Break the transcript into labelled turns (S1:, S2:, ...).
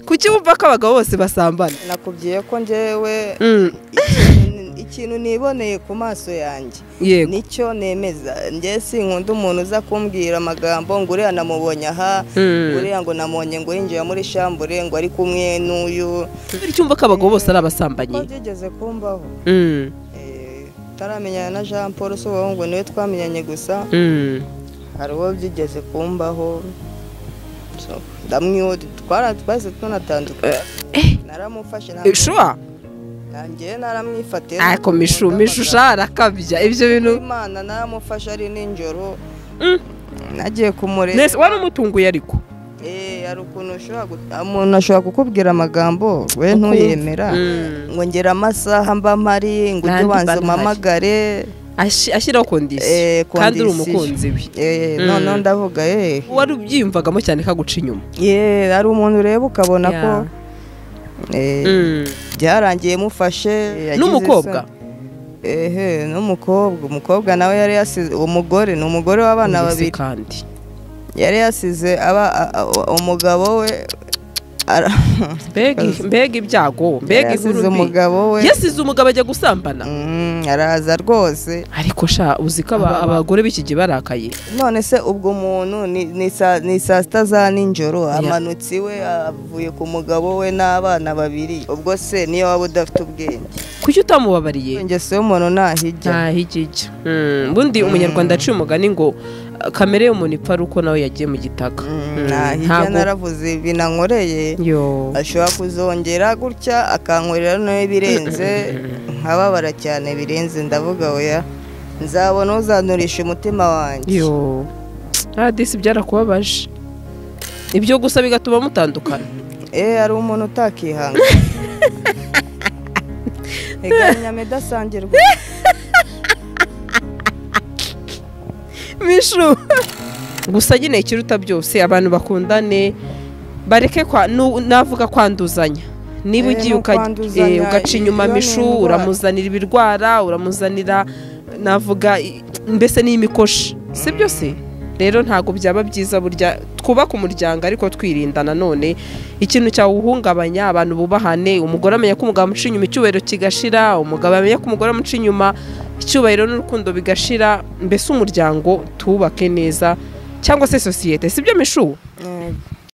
S1: kuki wumva ko abagabo bose basambana
S2: nakubwiye ko njyewe ikintu niboneye ku maso yanjye nicyo nemeza njye sinkunda umuntu uza kumbwira amagambo ngo uriya namubonye aha uriya ngo namonye ngo yinjiye muri shambure ngo ari kumwe n'uyu
S1: cyumva ko abagabo bose ari abasambanyi
S2: ko byigeze kumbaho taramenyana na Jean Paul so ngo niwe twamenyanye gusa hari uwo byigeze kumbaho ndamwiho twese tunatandukanye naramufashe nanjye naramwifatiye
S1: ariko mishu sharakabya ibyo bintu
S2: Imana naramufashe ari ninjoro nagiye kumureba
S1: nese wari umutunguye ariko
S2: ari ukuntu umuntu ashobora kukubwira amagambo we ntuyemera ngo ngera amasaha mba mpari ngo ujye ubanza umamagare
S1: ashyiraho kondisiyo kandi uri umukunzi we
S2: noneho ndavuga
S1: wari ubyiyumvagamo cyane kaguca inyuma
S2: hari umuntu ureba ukabona ko byarangiye mufashe
S1: n'umukobwa
S2: umukobwa nawe yari yasize umugore ni umugore w'abana babiri
S1: kandi
S2: yari yasize umugabo we
S1: mbega ibyago mbega inkuru mbi yasize umugabo ajya gusambana
S2: araza rwose
S1: ariko uzi ko abagore b'iki gihe barakaye
S2: none se ubwo umuntu ni saa sita za nijoro amanutse iwe avuye ku mugabo we n'abana babiri ubwo se niyo waba udafite ubwenge
S1: kuki utamubabariye
S2: ingeso y'umuntu ntahijya
S1: ubundi umunyarwanda aciye umugani ngo kamere y'umuntu ipfa ari uko nawe yagiye mu gitaka
S2: ntabwo naravuze binankoreye ashobora kuzongera gutya akankorera n'ibirenze nkababara cyane birenze ndavuga oya nzabona uzanurisha umutima wanjye
S1: disi byarakubabaje ibyo gusa bigatuma mutandukana
S2: hari umuntu utakihanga iganya idasangirwa
S1: mishu gusa nyine ikiruta byose abantu bakundane bareke navuga kwanduzanya niba ugiye ugaca inyuma mishu uramuzanira ibirwara uramuzanira navuga mbese n'imikoshi si byo se rero ntabwo byaba byiza burya twubaka umuryango ariko twirinda nanone ikintu cyawuhungabanya abantu bubahane umugore amenya ko umugabo amuca inyuma icyubahiro kigashira umugabo amenya ko umugore amuca inyuma icyubahiro n'urukundo bigashira mbese umuryango tuwubake neza cyangwa se sosiyete si byo mishu